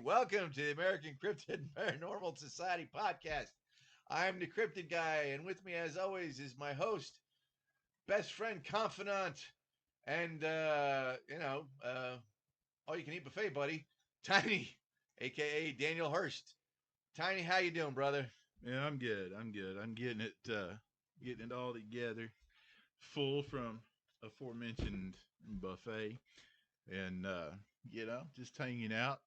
Welcome to the American Cryptid and Paranormal Society podcast. I'm the Cryptid Guy, and with me, as always, is my host, best friend, confidant, and all you can eat buffet buddy, Tiny, aka Daniel Hurst. Tiny, how you doing, brother? Yeah, I'm good. I'm good. I'm getting it all together, full from aforementioned buffet, and just hanging out.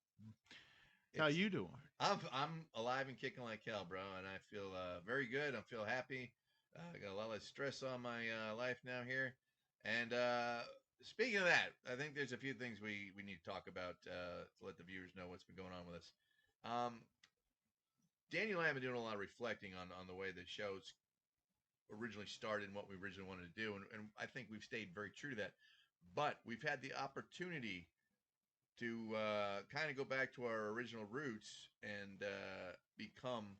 How It's you doing? I'm alive and kicking like hell, bro, and I feel very good. I feel happy. I got a lot less stress on my life now here. And speaking of that, I think there's a few things we need to talk about to let the viewers know what's been going on with us. Um, Daniel and I have been doing a lot of reflecting on the way the show's originally started and what we originally wanted to do, and I think we've stayed very true to that. But we've had the opportunity to kind of go back to our original roots and become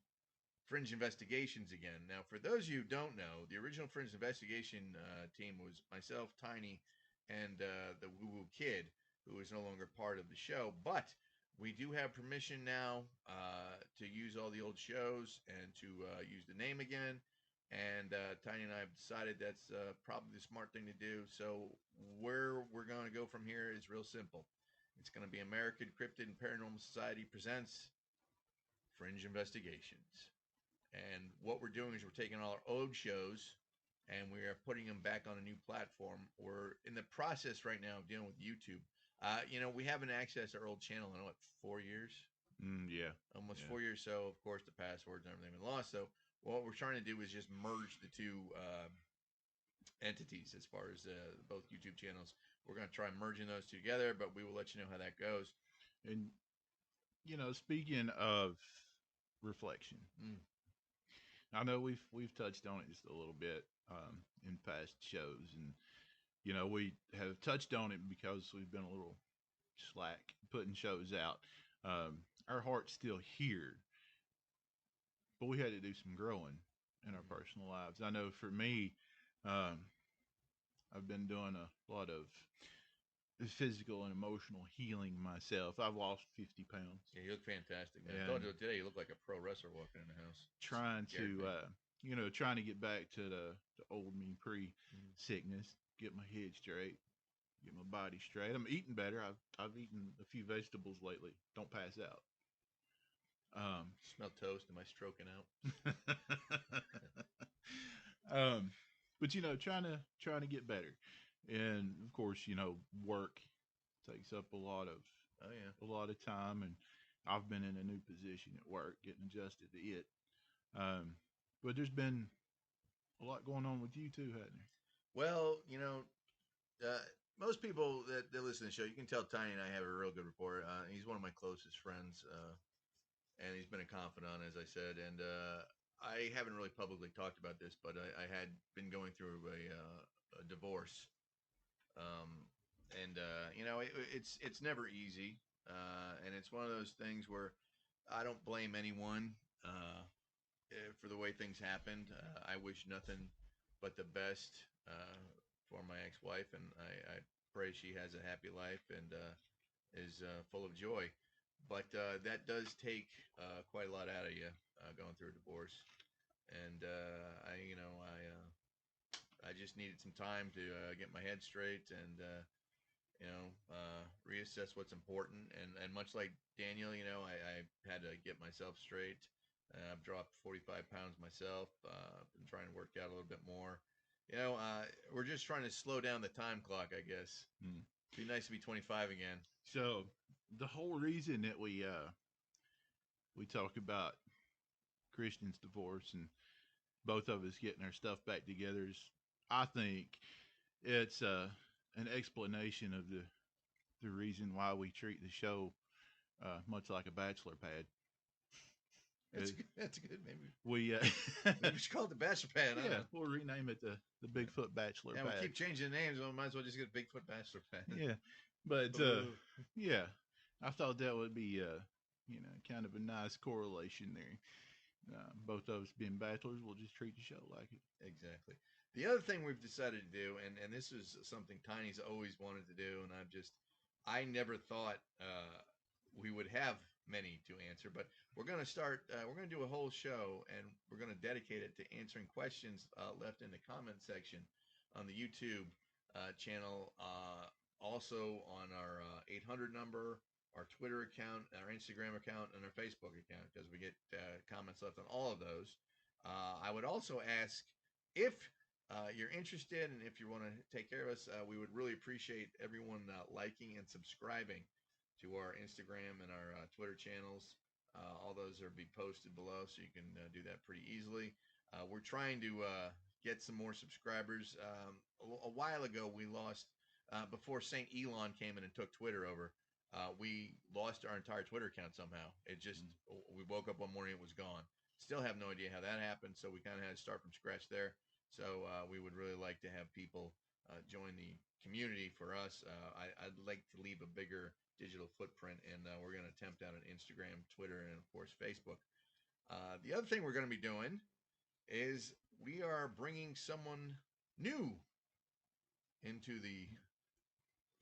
Fringe Investigations again. Now, for those of you who don't know, the original Fringe Investigation team was myself, Tiny, and the Woo Woo Kid, who is no longer part of the show. But we do have permission now to use all the old shows and to use the name again. And Tiny and I have decided that's probably the smart thing to do. So where we're going to go from here is real simple. It's going to be American Cryptid and Paranormal Society presents Fringe Investigations. And what we're doing is we're taking all our old shows and we are putting them back on a new platform. We're in the process right now of dealing with YouTube. We haven't accessed our old channel in what, 4 years? Yeah, Almost yeah. 4 years. So, of course, the passwords and everything have been lost. So, what we're trying to do is just merge the two entities as far as both YouTube channels. We're going to try merging those two together, but we will let you know how that goes. And speaking of reflection, Mm. I know we've touched on it just a little bit in past shows, and we have touched on it because we've been a little slack putting shows out. Our heart's still here, but we had to do some growing in our personal lives. I know for me, um, I've been doing a lot of physical and emotional healing myself. I've lost 50 pounds. Yeah, you look fantastic, man. I And told you today you look like a pro wrestler walking in the house. trying to, trying to get back to the old me pre-sickness, get my head straight, get my body straight. I'm eating better. I've eaten a few vegetables lately. Don't pass out. Smell toast. Am I stroking out? But trying to get better, and of course, work takes up Oh yeah. a lot of time, and I've been in a new position at work, getting adjusted to it. But there's been a lot going on with you too, hasn't there? Well, most people that listen to the show, you can tell Tiny and I have a real good rapport. He's one of my closest friends, and he's been a confidant, as I said. And I haven't really publicly talked about this, but I had been going through a divorce, and it's never easy, and it's one of those things where I don't blame anyone for the way things happened. I wish nothing but the best for my ex-wife, and I pray she has a happy life and is full of joy. But that does take quite a lot out of you going through a divorce, and I just needed some time to get my head straight and reassess what's important. And much like Daniel, I had to get myself straight. I've dropped 45 pounds myself. Been trying to work out a little bit more. We're just trying to slow down the time clock, I guess. Hmm. Be nice to be 25 again. So the whole reason that we talk about Christian's divorce and both of us getting our stuff back together is, I think, it's an explanation of the reason why we treat the show much like a bachelor pad. That's good. That's good. Maybe We maybe we should call it the Bachelor Pad. yeah, we'll rename it the Bigfoot Bachelor Yeah, Pad. we keep changing the names. We might as well just get Bigfoot Bachelor Pad. Yeah, but yeah, I thought that would be kind of a nice correlation there. Both of us being bachelors, we'll just treat the show like it. Exactly. The other thing we've decided to do, and this is something Tiny's always wanted to do, and I never thought we would have many to answer. But we're going to start. We're going to do a whole show, and we're going to dedicate it to answering questions left in the comment section on the YouTube channel. Also on our 800 number, our Twitter account, our Instagram account, and our Facebook account, because we get comments left on all of those. I would also ask if you're interested and if you want to take care of us, we would really appreciate everyone liking and subscribing to our Instagram and our Twitter channels. All those are be posted below, so you can do that pretty easily. We're trying to get some more subscribers. A while ago, we lost before Saint Elon came in and took Twitter over. We lost our entire Twitter account somehow. It just we woke up one morning, it was gone. Still have no idea how that happened, so we kind of had to start from scratch there. So we would really like to have people join the community for us. I'd like to leave a bigger digital footprint, and we're going to attempt out on Instagram, Twitter, and of course Facebook. The other thing we're going to be doing is we are bringing someone new into the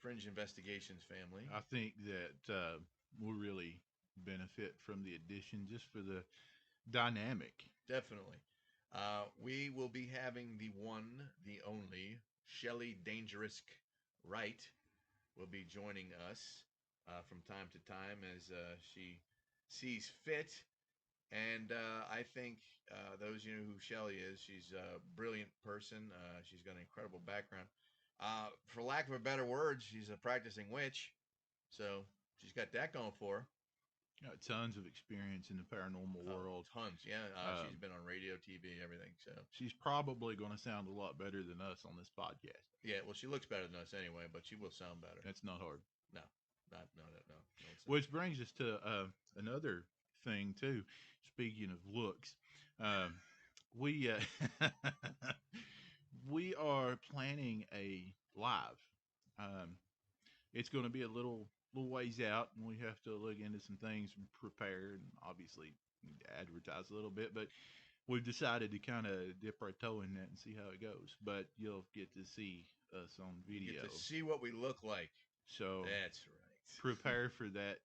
Fringe Investigations family. I think that we'll really benefit from the addition just for the dynamic. Definitely. We will be having the one, the only, Shelley Dangerous Wright will be joining us from time to time as she sees fit. And I think those of you know who Shelley is, she's a brilliant person. She's got an incredible background. For lack of a better word, she's a practicing witch. So she's got that going for her. Got tons of experience in the paranormal world. Tons, yeah. She's been on radio, TV, everything. So she's probably going to sound a lot better than us on this podcast. Yeah, well, she looks better than us anyway, but she will sound better. That's not hard. No. Which brings us to another thing too. Speaking of looks, we we are planning a live. It's going to be a little ways out, and we have to look into some things and prepare, and obviously advertise a little bit. But we've decided to kind of dip our toe in that and see how it goes. But you'll get to see us on video. You get to see what we look like. So that's right. Prepare for that.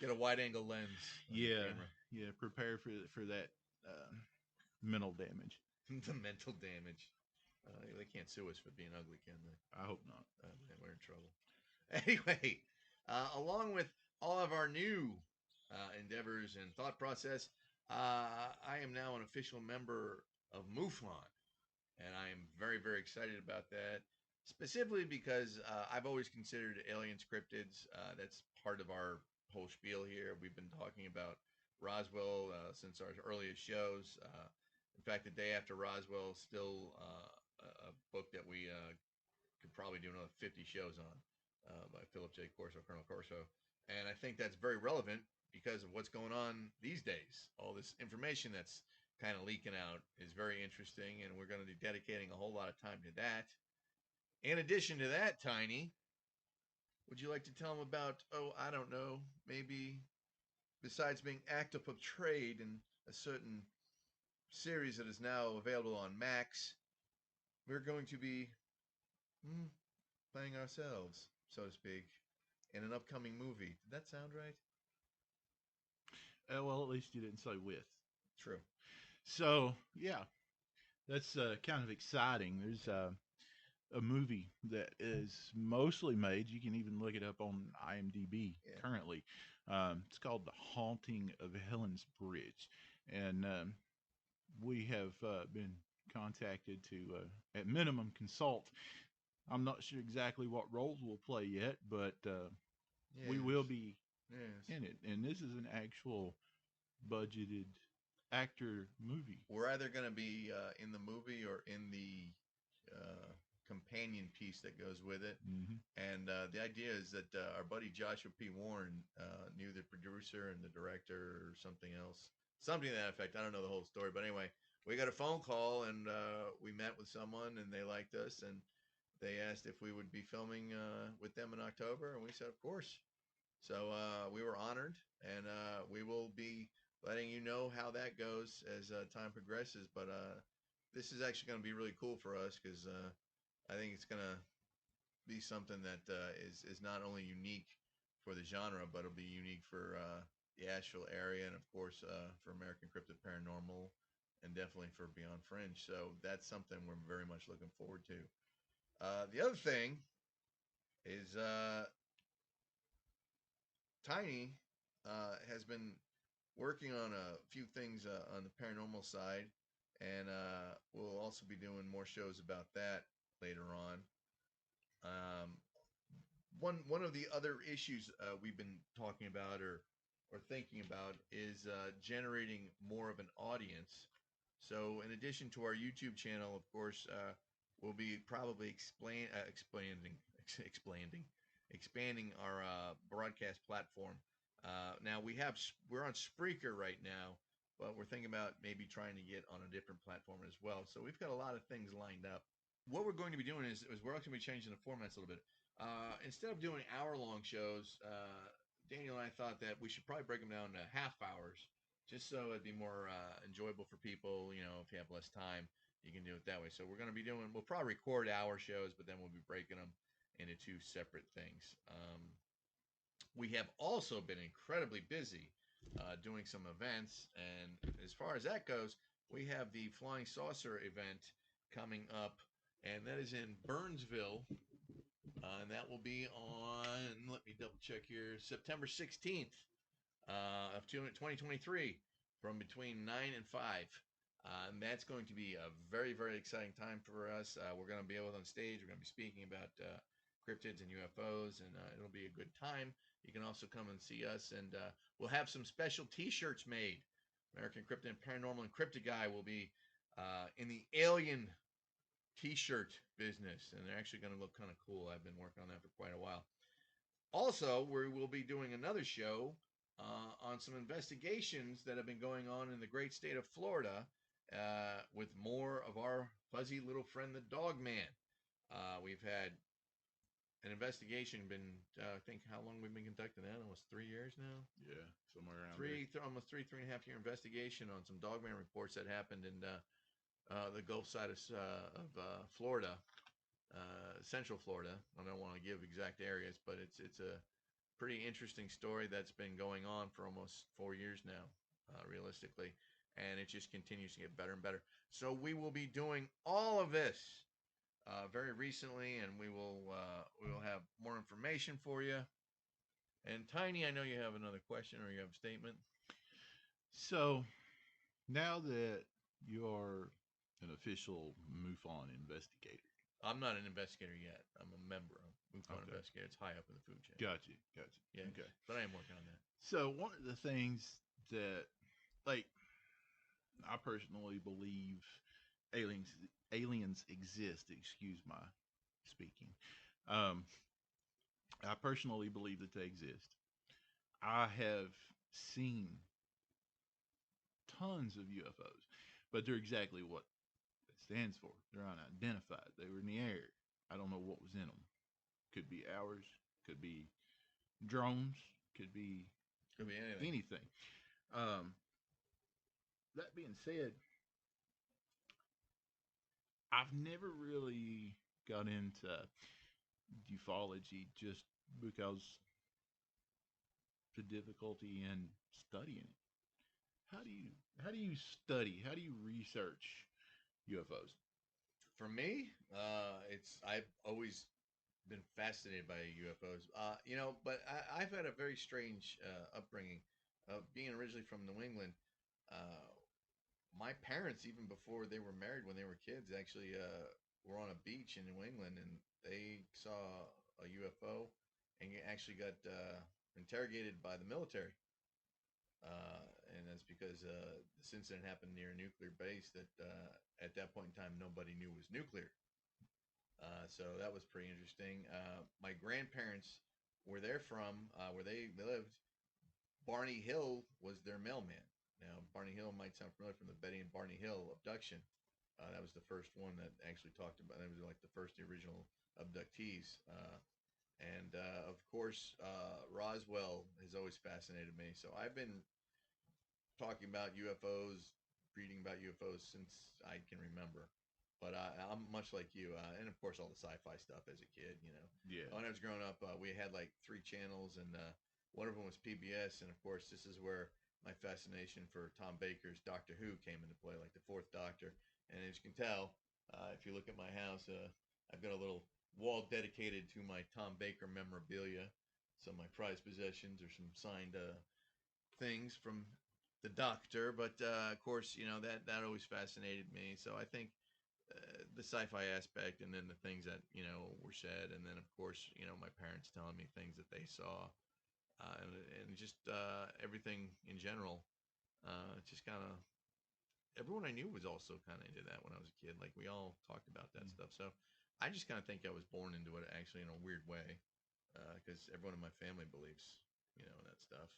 Get a wide angle lens. Yeah. Prepare for that mental damage. The mental damage. They can't sue us for being ugly, can they? I hope not. We're in trouble. Anyway, along with all of our new endeavors and thought process, I am now an official member of MUFLON, and I am very, very excited about that. Specifically because I've always considered aliens cryptids. That's part of our whole spiel here. We've been talking about Roswell since our earliest shows. In fact, the day after Roswell, still a book that we could probably do another 50 shows on by Philip J. Corso, Colonel Corso. And I think that's very relevant because of what's going on these days. All this information that's kind of leaking out is very interesting, and we're going to be dedicating a whole lot of time to that. In addition to that, Tiny, would you like to tell them about, I don't know, maybe besides being active portrayed in a certain series that is now available on Max, we're going to be playing ourselves, so to speak, in an upcoming movie. Did that sound right? Well, at least you didn't say with. True. So, yeah, that's kind of exciting. There's a movie that is mostly made. You can even look it up on IMDb currently. It's called The Haunting of Helen's Bridge. And we have been contacted to, at minimum, consult. I'm not sure exactly what roles we'll play yet, but we will be in it. And this is an actual budgeted actor movie. We're either going to be in the movie or in the companion piece that goes with it. Mm-hmm. And the idea is that our buddy Joshua P. Warren knew the producer and the director or something else. Something to that effect. I don't know the whole story. But anyway, we got a phone call, and we met with someone, and they liked us, and they asked if we would be filming with them in October, and we said, of course. So we were honored, and we will be letting you know how that goes as time progresses. But this is actually going to be really cool for us because I think it's going to be something that is not only unique for the genre, but it'll be unique for the Asheville area, and of course for American Cryptid Paranormal, and definitely for Beyond Fringe. So that's something we're very much looking forward to. The other thing is Tiny has been working on a few things on the paranormal side, and we'll also be doing more shows about that later on. Um, one of the other issues we've been talking about or thinking about is generating more of an audience. So, in addition to our YouTube channel, of course, we'll be probably expanding our broadcast platform. Now we're on Spreaker right now, but we're thinking about maybe trying to get on a different platform as well. So we've got a lot of things lined up. What we're going to be doing is we're actually going to be changing the formats a little bit. Instead of doing hour-long shows, Daniel and I thought that we should probably break them down to half hours, just so it'd be more enjoyable for people. You know, if you have less time, you can do it that way. So we'll probably record hour shows, but then we'll be breaking them into two separate things. We have also been incredibly busy doing some events, and as far as that goes, we have the Flying Saucer event coming up, and that is in Burnsville, and that will be on, let me double check here, September 16th of 2023 from between 9 and 5. And that's going to be a very, very exciting time for us. We're going to be able on stage. We're going to be speaking about cryptids and UFOs, and it'll be a good time. You can also come and see us, and we'll have some special T-shirts made. American Cryptid and Paranormal and Cryptid Guy will be in the alien T-shirt business, and they're actually going to look kind of cool. I've been working on that for quite a while. Also, we will be doing another show on some investigations that have been going on in the great state of Florida with more of our fuzzy little friend, the Dog Man. We've had an investigation I think how long we've been conducting that? Almost 3 years now. Yeah, somewhere around there. Almost 3.5 year investigation on some Dogman reports that happened in the Gulf side of Florida, Central Florida. I don't want to give exact areas, but it's a pretty interesting story that's been going on for almost 4 years now, realistically, and it just continues to get better and better. So we will be doing all of this very recently, and we will have more information for you. And Tiny, I know you have another question or you have a statement. So now that you're an official MUFON investigator, I'm not an investigator yet. I'm a member of MUFON investigator. It's high up in the food chain. Gotcha. Yeah. Okay. But I am working on that. So one of the things that, like, I personally believe aliens exist. Excuse my speaking. I personally believe that they exist. I have seen tons of UFOs, but they're exactly what it stands for. They're unidentified. They were in the air. I don't know what was in them. Could be ours. Could be drones. Could be anything. That being said, I've never really got into ufology just because the difficulty in studying it. How do you study? How do you research UFOs? For me, I've always been fascinated by UFOs. But I've had a very strange upbringing. Being originally from New England, my parents, even before they were married, when they were kids, actually were on a beach in New England, and they saw a UFO, and actually got interrogated by the military. And that's because this incident happened near a nuclear base that at that point in time nobody knew was nuclear. So that was pretty interesting. My grandparents, where they're from, where they lived, Barney Hill was their mailman. Now, Barney Hill might sound familiar from the Betty and Barney Hill abduction. That was the first one that actually talked about. That was like the first original abductees. And of course, Roswell has always fascinated me. So I've been talking about UFOs, reading about UFOs since I can remember. But I'm much like you, and of course all the sci-fi stuff as a kid. Yeah. When I was growing up, we had like three channels, and one of them was PBS, and of course this is where my fascination for Tom Baker's Doctor Who came into play, like the Fourth Doctor. And as you can tell, if you look at my house, I've got a little wall dedicated to my Tom Baker memorabilia, some of my prized possessions, or some signed things from the Doctor. But of course, that always fascinated me. So I think the sci-fi aspect, and then the things that were said, and then of course my parents telling me things that they saw, and just everything in general. Just kind of everyone I knew was also kind of into that when I was a kid. Like we all talked about that Mm. stuff. So I just kind of think I was born into it, actually, in a weird way, because everyone in my family believes in that stuff.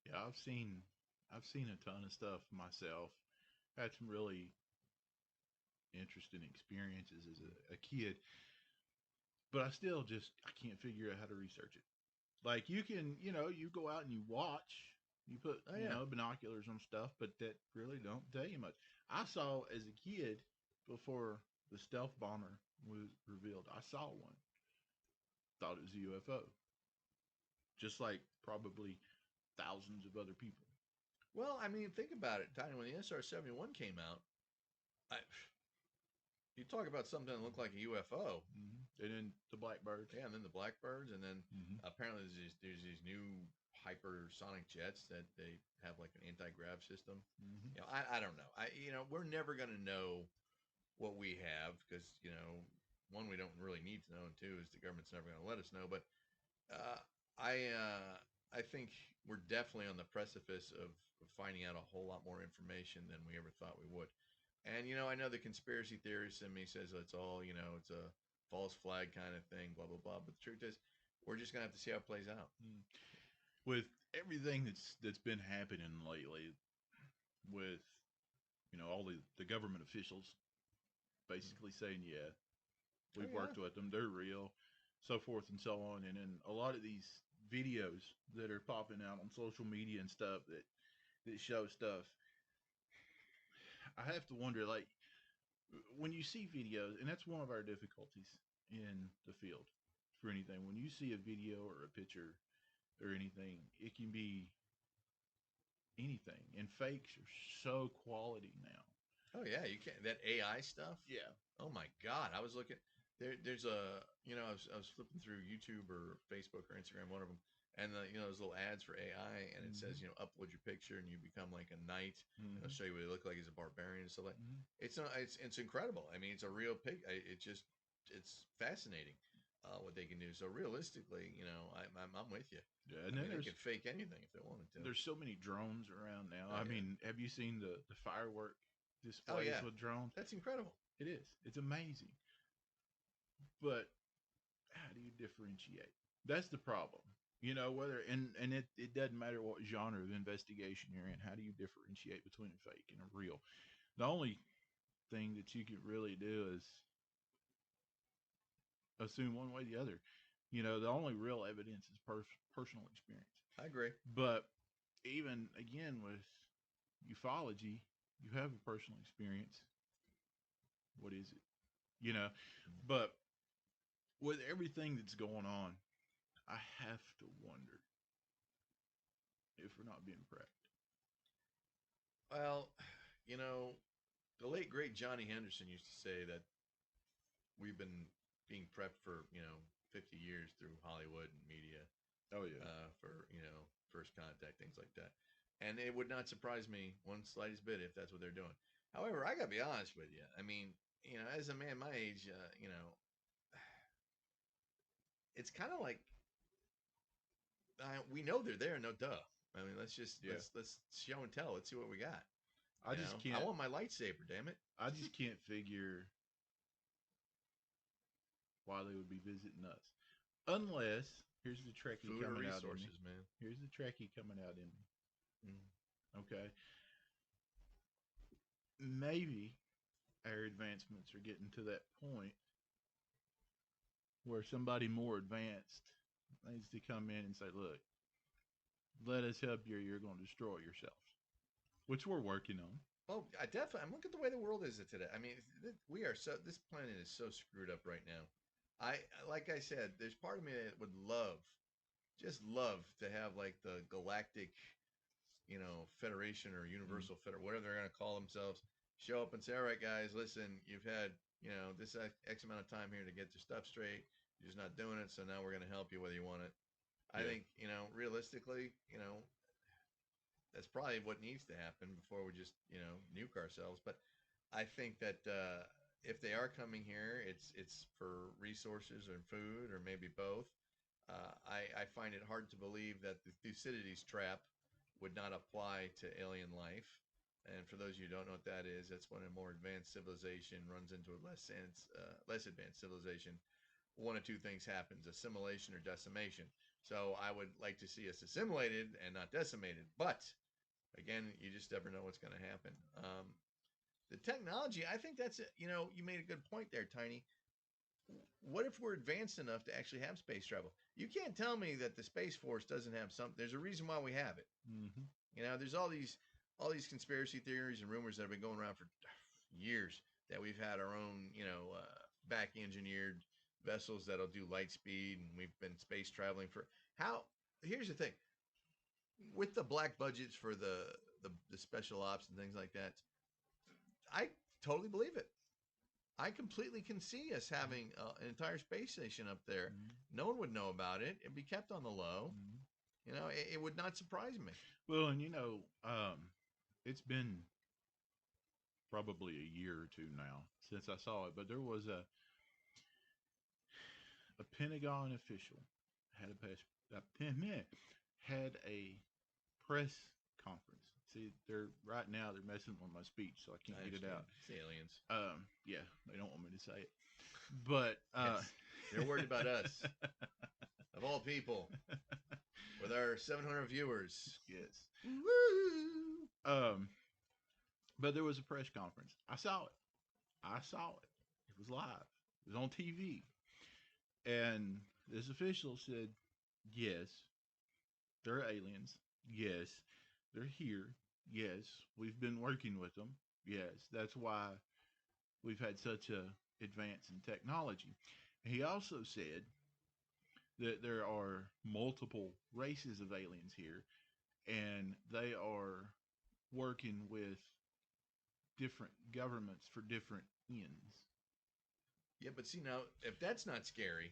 Yeah, I've seen a ton of stuff myself. Had some really interesting experiences as a kid, but I still just I can't figure out how to research it. Like you can, you go out and you watch, you put, Oh yeah. binoculars on stuff, but that really don't tell you much. I saw as a kid before the stealth bomber was revealed. I saw one, thought it was a UFO, just like probably thousands of other people. Well, I mean, think about it, Tiny. When the SR-71 came out, I, you talk about something that looked like a UFO. And then the blackbirds. Yeah, and then the Blackbirds, and then Mm-hmm. apparently there's these new hypersonic jets that they have like an anti-grav system. Mm-hmm. I don't know. We're never gonna know what we have because one, we don't really need to know, and two is the government's never gonna let us know. But uh, I think we're definitely on the precipice of finding out a whole lot more information than we ever thought we would. And I know the conspiracy theorist in me says it's all it's a false flag kind of thing, blah blah blah. But the truth is, we're just gonna have to see how it plays out. Mm. With everything that's been happening lately, with all the government officials basically saying, yeah, Oh we've yeah. worked with them, they're real, so forth and so on. And then a lot of these videos that are popping out on social media and stuff that show stuff, I have to wonder, like, when you see videos, and that's one of our difficulties in the field for anything. When you see a video or a picture or anything, it can be anything, and fakes are so quality now. Oh yeah. You can't that AI stuff. Yeah. Oh my God! I was looking There's a I was flipping through YouTube or Facebook or Instagram, one of them, and those little ads for AI, and it says Mm-hmm. upload your picture and you become like a knight, and it'll Mm-hmm. show you what you look like as a barbarian and stuff like. Mm-hmm. It's not it's incredible. I mean, it's a real pig. It's fascinating what they can do. So realistically, I'm with you. Yeah, I and then mean, they there's could fake anything if they wanted to. there's so many drones around now. Oh I yeah. mean, have you seen the firework Oh displays yeah. with drones? That's incredible. It is. It's amazing. But how do you differentiate? That's the problem. Whether and it doesn't matter what genre of investigation you're in. How do you differentiate between a fake and a real? The only thing that you can really do is assume one way or the other. The only real evidence is personal experience. I agree. But even again with ufology, you have a personal experience. What is it? You know, but with everything that's going on, I have to wonder if we're not being prepped. Well, you know, the late great Johnny Henderson used to say that we've been being prepped for 50 years through Hollywood and media, Oh yeah. for first contact, things like that, and it would not surprise me one slightest bit if that's what they're doing. However, I gotta be honest with you. I mean, as a man my age, it's kind of like we know they're there, no duh. I mean, let's just Yeah. let's show and tell. Let's see what we got. I just I can't. want my lightsaber, damn it. I just can't figure why they would be visiting us, unless here's the Trekkie Food or coming out in me. resources, man. Here's the Trekkie coming out in me. Mm. Okay, maybe our advancements are getting to that point where somebody more advanced needs to come in and say, "Look, let us help you. Or you're going to destroy yourselves," which we're working on. Oh, I definitely. I'm looking at the way the world is today. I mean, we are so. This planet is so screwed up right now. Like I said, there's part of me that would love, just love to have like the galactic, federation or Mm. universal feder, whatever they're going to call themselves, show up and say, all right, guys, listen, you've had, this X amount of time here to get your stuff straight. You're just not doing it. So now we're going to help you whether you want it. I Yeah. think, realistically, that's probably what needs to happen before we just, nuke ourselves. But I think that if they are coming here, it's for resources or food or maybe both. I find it hard to believe that the Thucydides trap would not apply to alien life. And for those of you who don't know what that is, that's when a more advanced civilization runs into a less advanced civilization. One of two things happens: assimilation or decimation. So I would like to see us assimilated and not decimated. But again, you just never know what's going to happen. The technology, I think that's it. You made a good point there, Tiny. What if we're advanced enough to actually have space travel? You can't tell me that the Space Force doesn't have something. There's a reason why we have it. Mm-hmm. There's all these conspiracy theories and rumors that have been going around for years that we've had our own, back engineered vessels that'll do light speed, and we've been space traveling for how. Here's the thing: with the black budgets for the special ops and things like that, I totally believe it. I completely can see us having an entire space station up there. Mm-hmm. No one would know about it. It'd be kept on the low. Mm-hmm. It would not surprise me. Well, and it's been probably a year or two now since I saw it, but there was a Pentagon official had had a press conference. See, right now they're messing with my speech, so I can't I get it understand. out. It's the aliens. Yeah, they don't want me to say it, but Yes, they're worried about us, of all people, with our 700 viewers. yes. Woo! But there was a press conference. I saw it. I saw it. It was live. It was on TV, and this official said, "Yes, there are aliens. Yes, they're here. Yes, we've been working with them. Yes, that's why we've had such a advance in technology." He also said that there are multiple races of aliens here, and they are working with different governments for different ends. Yeah, but see now, if that's not scary,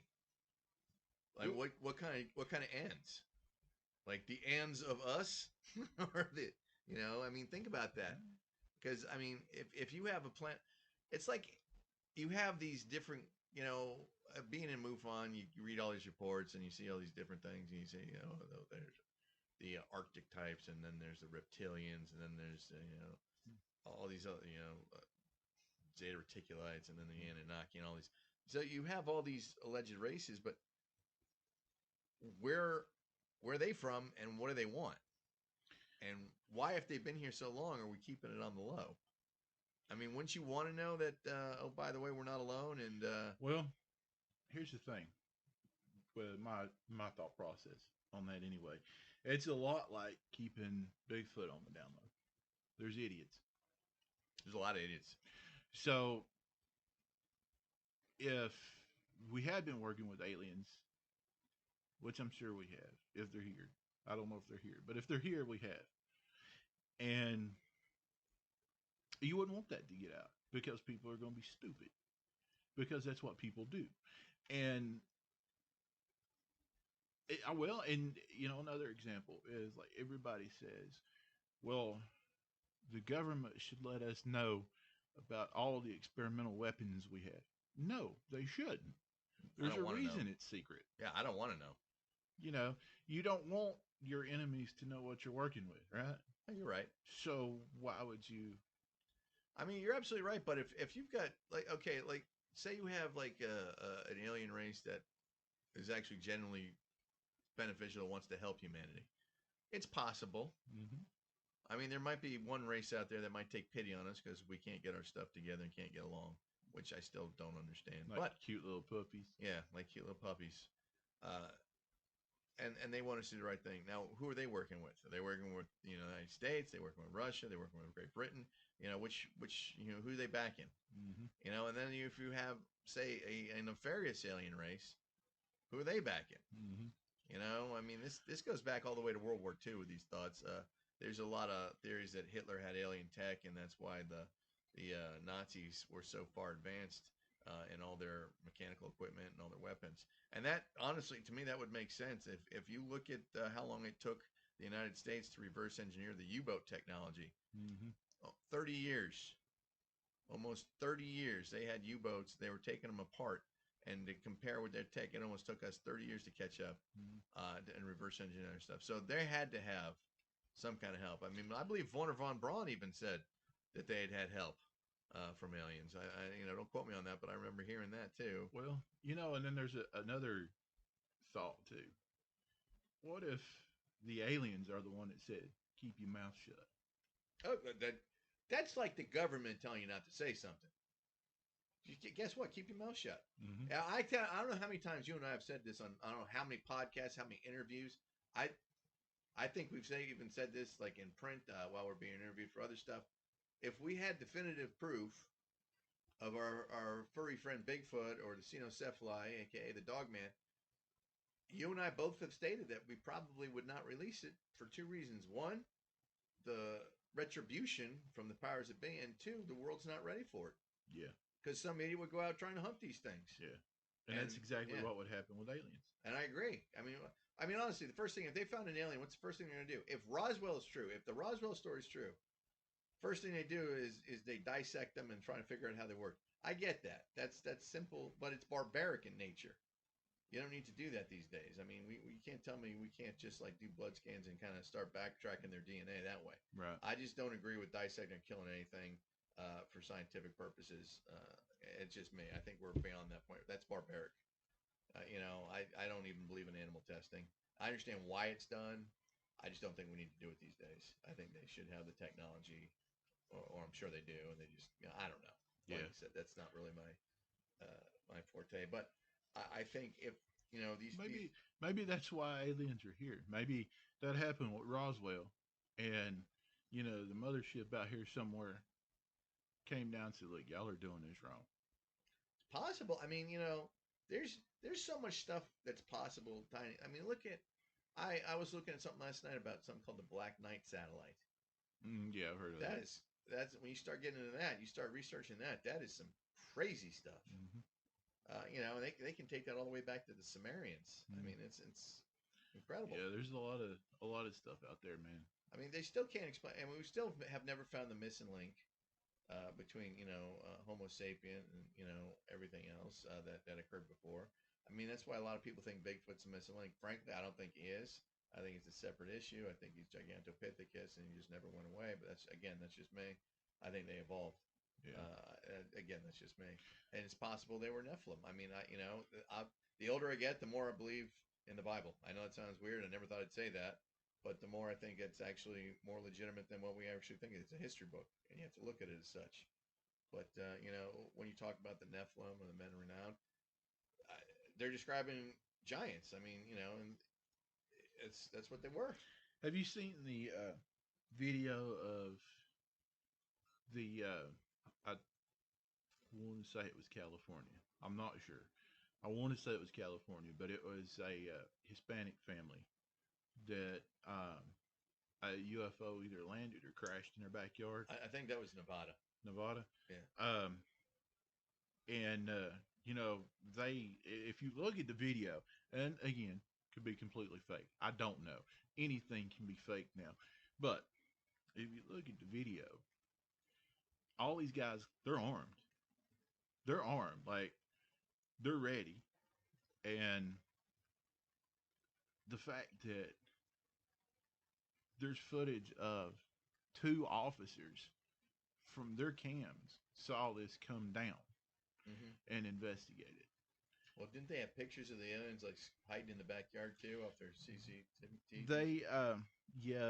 like Well, what kind of ends? Like the ends of us, or I mean, think about that. Because I mean, if you have a plant, it's like you have these different, being in MUFON, you read all these reports and you see all these different things, and you say, there's the Arctic types, and then there's the reptilians, and then there's all these other, Zeta Reticulites, and then the Anunnaki, and all these. So you have all these alleged races, but where where are they from, and what do they want, and why, if they've been here so long, are we keeping it on the low? I mean, wouldn't you want to know that? Oh, by the way, we're not alone, and well, here's the thing with my thought process on that anyway. It's a lot like keeping Bigfoot on the down low. There's idiots. there's a lot of idiots. So if we had been working with aliens, which I'm sure we have, if they're here, I don't know if they're here, but if they're here, we have. And you wouldn't want that to get out because people are going to be stupid because that's what people do. And well, and another example is like everybody says, well, the government should let us know about all the experimental weapons we have. No, they shouldn't. I There's don't a want to know. reason it's secret. Yeah, I don't want to know. You know, you don't want your enemies to know what you're working with, right? Oh, you're right. So why would you? I mean, you're absolutely right. But if you've got, like, okay, like, say you have like an alien race that is actually genuinely beneficial, wants to help humanity, it's possible. Mm-hmm. I mean, there might be one race out there that might take pity on us because we can't get our stuff together and can't get along, which I still don't understand. Like But cute little puppies. yeah, like cute little puppies. Uh, and they want us to do the right thing. Now, who are they working with? Are they working with the United States? They working with Russia? They working with Great Britain? Which who are they backing? Mm-hmm. And then if you have, say, a nefarious alien race, who are they backing? Mm-hmm. I mean, this goes back all the way to World War II with these thoughts. There's a lot of theories that Hitler had alien tech, and that's why the Nazis were so far advanced in all their mechanical equipment and all their weapons. And that, honestly, to me, that would make sense if you look at how long it took the United States to reverse engineer the U-boat technology. Mm-hmm. 30 years, almost 30 years. They had U-boats. They were taking them apart. And to compare with their tech, it almost took us 30 years to catch up and reverse engineer stuff. So they had to have some kind of help. I mean, I believe Werner von Braun even said that they had help from aliens. Don't quote me on that, but I remember hearing that too. Well, and then there's another thought too. What if the aliens are the one that said, "Keep your mouth shut"? Oh, that's like the government telling you not to say something. Guess what? Keep your mouth shut. Mm-hmm. I don't know how many times you and I have said this on I don't know how many podcasts, how many interviews. I think we've even said this like in print while we're being interviewed for other stuff. If we had definitive proof of our furry friend Bigfoot or the Cynocephali, aka the Dogman, you and I both have stated that we probably would not release it for two reasons. One, the retribution from the powers that be, and two, the world's not ready for it. Yeah. Because some idiot would go out trying to hunt these things. Yeah. And that's exactly what would happen with aliens. And I agree. I mean, honestly, the first thing, if they found an alien, what's the first thing they're going to do? If Roswell is true, if the Roswell story is true, first thing they do is they dissect them and try to figure out how they work. I get that. That's simple, but it's barbaric in nature. You don't need to do that these days. I mean, we can't tell me we can't just like do blood scans and kind of start backtracking their DNA that way. Right. I just don't agree with dissecting or killing anything for scientific purposes. It's just me. I think we're beyond that point. That's barbaric. I don't even believe in animal testing. I understand why it's done. I just don't think we need to do it these days. I think they should have the technology, or I'm sure they do, and they just, I don't know. Like I said, that's not really my forte. But I think if maybe that's why aliens are here. Maybe that happened with Roswell, and the mothership out here somewhere came down to, look, y'all are doing this wrong. It's possible. I mean, there's so much stuff that's possible. Tiny. I mean, look at. I was looking at something last night about something called the Black Knight satellite. Yeah, I've heard of that. That's when you start getting into that, you start researching that. That is some crazy stuff. Mm-hmm. They can take that all the way back to the Sumerians. Mm-hmm. I mean, it's incredible. Yeah, there's a lot of stuff out there, man. I mean, they still can't explain. I mean, we still have never found the missing link between Homo sapien and everything else that occurred before. I mean, that's why a lot of people think Bigfoot's a missing link. Frankly, I don't think he is. I think it's a separate issue. I think he's Gigantopithecus and he just never went away. But that's just me. I think they evolved. Yeah. Again, that's just me. And it's possible they were Nephilim. I mean, the older I get, the more I believe in the Bible. I know that sounds weird. I never thought I'd say that. But the more I think it's actually more legitimate than what we actually think. It's a history book, and you have to look at it as such. But, when you talk about the Nephilim or the men of renown, they're describing giants. I mean, and that's what they were. Have you seen the video of the I want to say it was California. I'm not sure. I want to say it was California, but it was a Hispanic family that a UFO either landed or crashed in their backyard. I think that was Nevada. Nevada? Yeah. And if you look at the video, and again, could be completely fake. I don't know. Anything can be fake now. But if you look at the video, all these guys, they're armed. They're armed. Like, they're ready. And the fact that there's footage of two officers from their cams saw this come down and investigated. Well, didn't they have pictures of the aliens like hiding in the backyard too off their CCTV? They,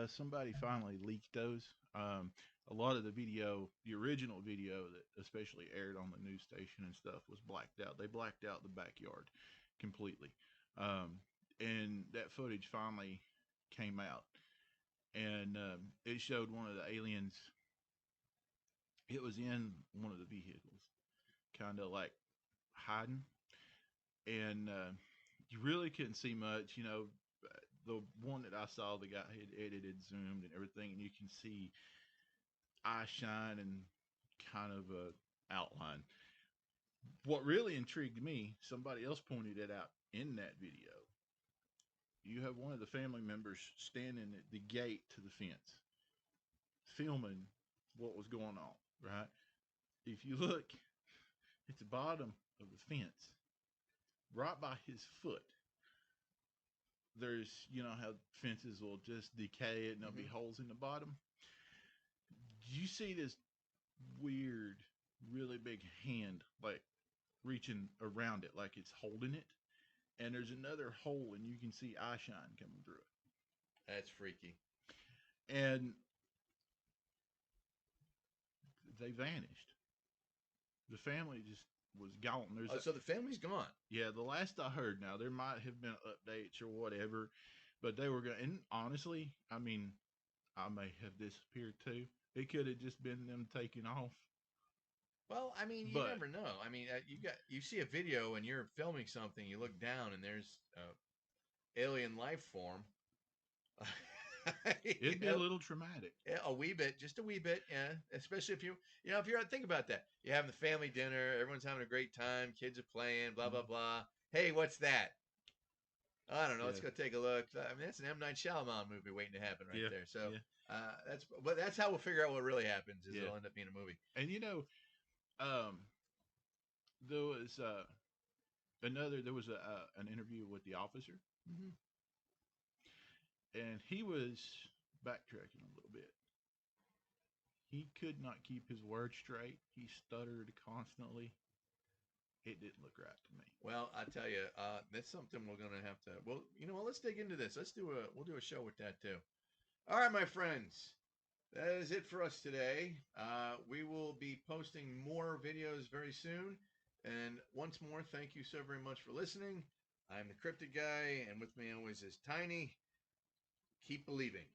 somebody finally leaked those. A lot of the video, the original video that especially aired on the news station and stuff, was blacked out. They blacked out the backyard completely. And that that footage finally came out, and it showed one of the aliens. It was in one of the vehicles, kind of like hiding, and you really couldn't see much. The one that I saw, the guy had edited, zoomed, and everything, and you can see eye shine and kind of a outline. What really intrigued me, somebody else pointed it out in that video. You have one of the family members standing at the gate to the fence, filming what was going on, right? If you look at the bottom of the fence, right by his foot, there's, how fences will just decay and there'll be holes in the bottom. You see this weird, really big hand, like reaching around it, like it's holding it. And there's another hole, and you can see eye shine coming through it. That's freaky. And they vanished. The family just was gone. So the family's gone. Yeah, the last I heard, now there might have been updates or whatever, but they were going. And honestly, I mean, I may have disappeared too. It could have just been them taking off. Well, I mean, you never know. I mean, you see a video and you're filming something, you look down and there's alien life form. It'd be a little traumatic. A wee bit, just a wee bit, yeah. Especially if if you're think about that. You're having the family dinner, everyone's having a great time, kids are playing, blah blah blah. Hey, what's that? I don't know. Let's go take a look. I mean, that's an M. Night Shyamalan movie waiting to happen right there. So that's how we'll figure out what really happens. It'll end up being a movie. And there was an interview with the officer, and he was backtracking a little bit. He could not keep his words straight. He stuttered constantly. It didn't look right to me. Well, I tell you, that's something we're gonna have to. Well, you know what? Let's dig into this. We'll do a show with that too. All right, my friends. That is it for us today. We will be posting more videos very soon. And once more, thank you so very much for listening. I'm the Cryptid Guy, and with me always is Tiny. Keep believing.